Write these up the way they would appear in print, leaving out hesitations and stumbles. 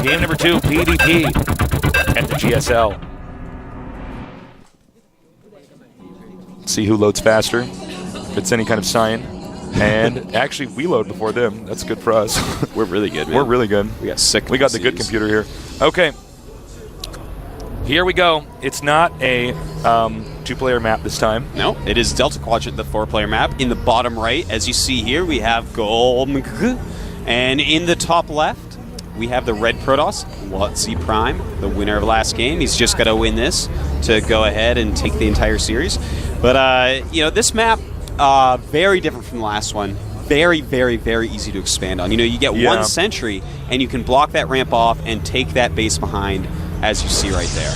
Game number 2, PvP at the GSL. Let's see who loads faster, if it's any kind of sign. And actually, we load before them. That's good for us. We're really good, man. We're really good. We got sick. We got the good computer here. Okay. Here we go. It's not a 2-player map this time. No, it is Delta Quadrant, the 4-player map. In the bottom right, as you see here, we have Golmgh. And in the top left, we have the red Protoss, Ro.64, the winner of last game. He's just got to win this to go ahead and take the entire series. But, you know, this map, very different from the last one. Very, very, very easy to expand on. You know, you get one sentry, and you can block that ramp off and take that base behind, as you see right there.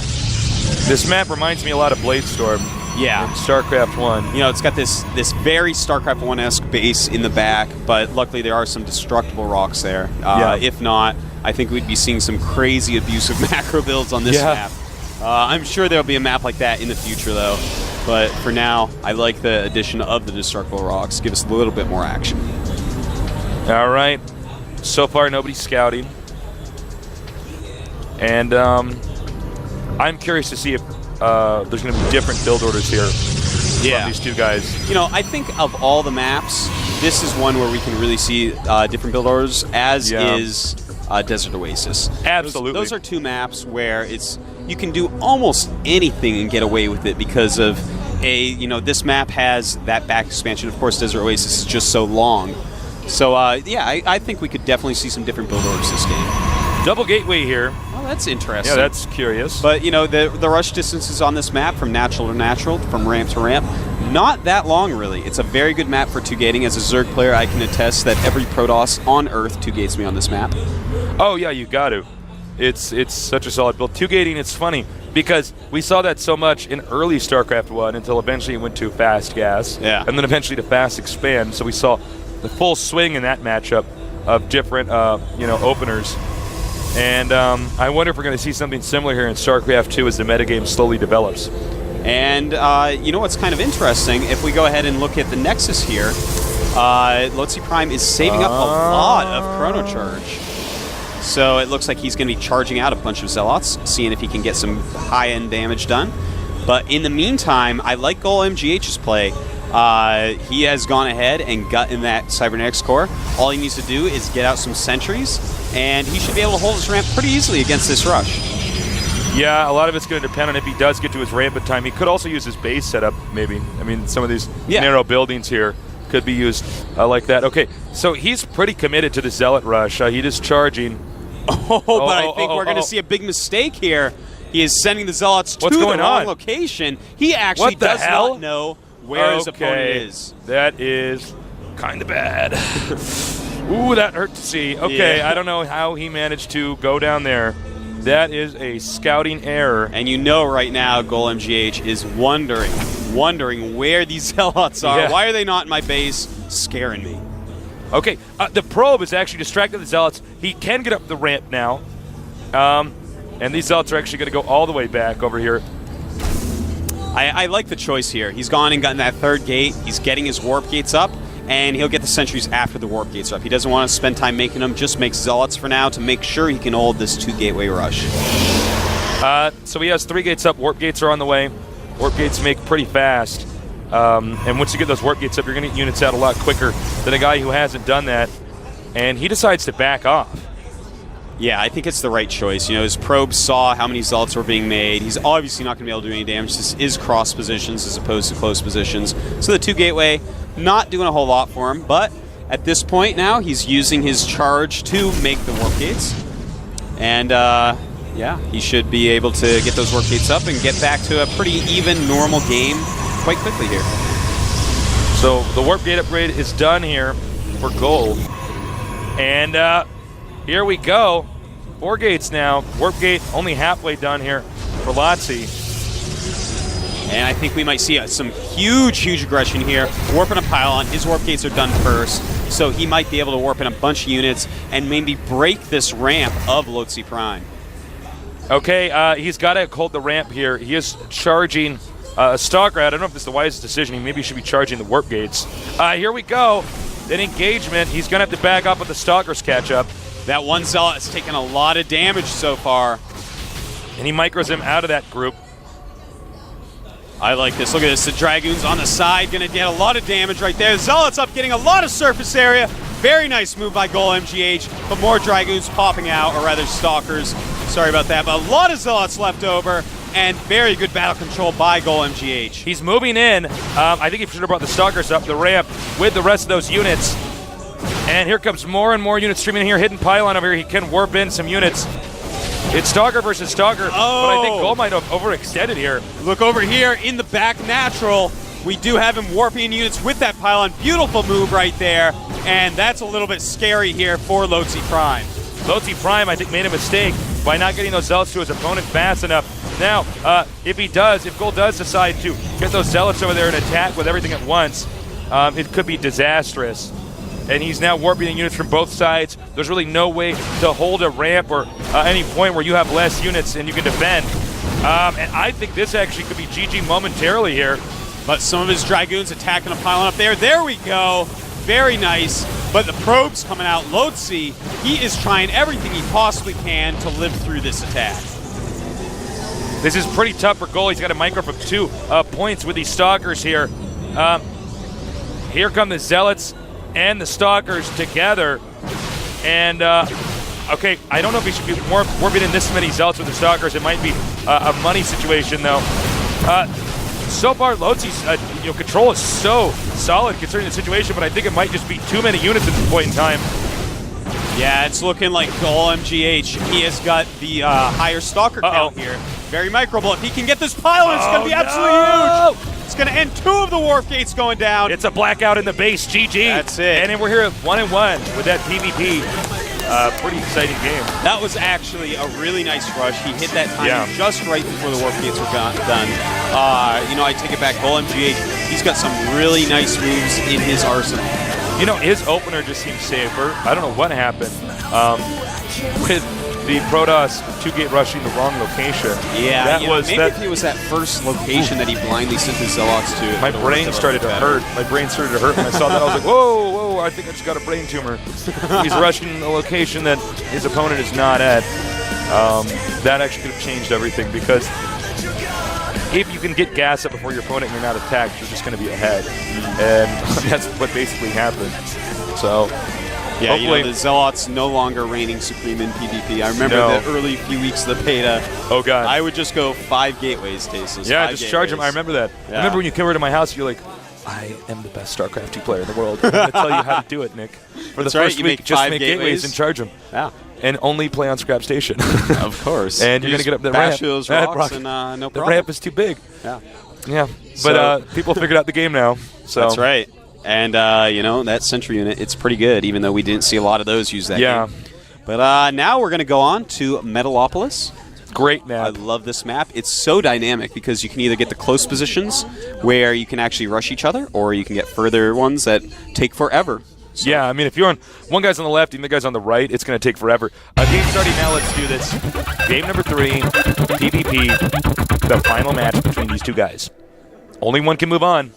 This map reminds me a lot of Bladestorm. Yeah. From Starcraft 1. You know, it's got this very Starcraft 1-esque base in the back, but luckily there are some destructible rocks there. If not, I think we'd be seeing some crazy abusive macro builds on this map. I'm sure there'll be a map like that in the future, though. But for now, I like the addition of the destructible rocks. Give us a little bit more action. All right. So far, nobody's scouting. And I'm curious to see if there's going to be different build orders here from these two guys. You know, I think of all the maps, this is one where we can really see different build orders, as is Desert Oasis. Absolutely. Those are two maps where you can do almost anything and get away with it because of this map has that back expansion. Of course, Desert Oasis is just so long. So, I think we could definitely see some different build orders this game. Double gateway here. Oh, that's interesting. Yeah, that's curious. But, you know, the rush distances on this map from natural to natural, from ramp to ramp, not that long, really. It's a very good map for 2-gating. As a Zerg player, I can attest that every Protoss on Earth 2-gates me on this map. Oh, yeah, you got to. It's such a solid build. 2-gating, it's funny, because we saw that so much in early StarCraft 1 until eventually it went to fast gas. Yeah. And then eventually to fast expand. So we saw the full swing in that matchup of different, openers. And I wonder if we're going to see something similar here in StarCraft 2 as the metagame slowly develops. And you know what's kind of interesting? If we go ahead and look at the Nexus here, Ro.64 is saving up a lot of Chrono Charge. So it looks like he's going to be charging out a bunch of Zealots, seeing if he can get some high-end damage done. But in the meantime, I like Golmgh's play. He has gone ahead and gotten that Cybernetics core. All he needs to do is get out some sentries, and he should be able to hold his ramp pretty easily against this rush. Yeah, a lot of it's going to depend on if he does get to his ramp in time. He could also use his base setup, maybe. I mean, some of these narrow buildings here could be used like that. Okay, so he's pretty committed to the Zealot rush. He is charging. But I think we're going to see a big mistake here. He is sending the Zealots to the wrong location. He actually does not know where his opponent is. That is kind of bad. Ooh, that hurt to see. Okay, I don't know how he managed to go down there. That is a scouting error. And you know right now Golmgh is wondering where these Zealots are. Yeah. Why are they not in my base? Scaring me. Okay, the probe is actually distracted the Zealots. He can get up the ramp now. And these Zealots are actually going to go all the way back over here. I like the choice here. He's gone and gotten that third gate. He's getting his warp gates up, and he'll get the sentries after the warp gates are up. He doesn't want to spend time making them, just makes Zealots for now to make sure he can hold this 2-gateway rush. So he has 3 gates up. Warp gates are on the way. Warp gates make pretty fast. And once you get those warp gates up, you're going to get units out a lot quicker than a guy who hasn't done that. And he decides to back off. Yeah, I think it's the right choice. You know, his probe saw how many Zealots were being made. He's obviously not going to be able to do any damage. This is cross positions as opposed to close positions. So the 2-gateway, not doing a whole lot for him. But at this point now, he's using his charge to make the warp gates. And, yeah, he should be able to get those warp gates up and get back to a pretty even, normal game quite quickly here. So the warp gate upgrade is done here for gold. And here we go. 4 gates now. Warp gate only halfway done here for Lotzi. And I think we might see some huge aggression here. Warp in a pylon. His warp gates are done first. So he might be able to warp in a bunch of units and maybe break this ramp of Ro.64. Okay, he's got to hold the ramp here. He is charging Starcraft. I don't know if this is the wisest decision. He maybe should be charging the warp gates. Here we go. An engagement. He's going to have to back up with the Stalkers catch up. That one Zealot has taken a lot of damage so far. And he micros him out of that group. I like this. Look at this. The Dragoons on the side going to get a lot of damage right there. Zealots up getting a lot of surface area. Very nice move by Golmgh, but more Dragoons popping out, or rather Stalkers. Sorry about that, but a lot of Zealots left over, and very good battle control by Golmgh. He's moving in. I think he should have brought the Stalkers up the ramp with the rest of those units. And here comes more and more units streaming in here. Hidden pylon over here. He can warp in some units. It's Stalker versus Stalker, but I think Gold might have overextended here. Look over here in the back natural. We do have him warping units with that pylon. Beautiful move right there, and that's a little bit scary here for Lotzi Prime. Lotzi Prime, I think, made a mistake by not getting those Zealots to his opponent fast enough. Now, if Gold does decide to get those Zealots over there and attack with everything at once, it could be disastrous. And he's now warping units from both sides. There's really no way to hold a ramp or any point where you have less units and you can defend. And I think this actually could be GG momentarily here. But some of his Dragoons attacking a pylon up there. There we go. Very nice. But the probes coming out. Lotzi, he is trying everything he possibly can to live through this attack. This is pretty tough for Gold. He's got a micro of 2 points with these Stalkers here. Here come the Zealots and the Stalkers together. And, okay, I don't know if he should be warping in this many Zealots with the Stalkers. It might be a money situation, though. So far, Lotzi's control is so solid considering the situation, but I think it might just be too many units at this point in time. Yeah, it's looking like Golmgh. He has got the higher Stalker count here. Very microable. If he can get this pylon, it's going to be absolutely huge. It's going to end 2 of the warp gates going down. It's a blackout in the base. GG. That's it. And then we're here at 1-1 with that PvP. Pretty exciting game. That was actually a really nice rush. He hit that timing just right before the warp gates were done. I take it back. Golmgh, he's got some really nice moves in his arsenal. His opener just seems safer. I don't know what happened with the Protoss 2-gate rushing the wrong location. Yeah, maybe if it was that first location that he blindly sent his Zealots to. My brain started to hurt. My brain started to hurt when I saw that. I was like, whoa, I think I just got a brain tumor. He's rushing a location that his opponent is not at. That actually could have changed everything, because if you can get gas up before your opponent and you're not attacked, you're just going to be ahead. And that's what basically happened. So, yeah, the Zealots no longer reigning supreme in PvP. I remember the early few weeks of the beta. Oh, God. I would just go 5 gateways, Tasis. Yeah, just charge them. I remember that. Yeah. I remember when you came over to my house, you're like, I am the best StarCraft 2 player in the world. I'm going to tell you how to do it, Nick. For the first week, just make gateways and charge them. Yeah. And only play on Scrap Station. Of course. And you're going to get up the ramp. Those rocks and no problem. The ramp is too big. Yeah. Yeah. But people figured out the game now. So. That's right. And, that Sentry unit, it's pretty good, even though we didn't see a lot of those use that game. But now we're going to go on to Metalopolis. Great map. I love this map. It's so dynamic because you can either get the close positions where you can actually rush each other, or you can get further ones that take forever. So. Yeah, I mean, if you're on one guy's on the left and the guy's on the right, it's going to take forever. Game starting now. Let's do this. Game number 3, PvP, the final match between these 2 guys. Only one can move on.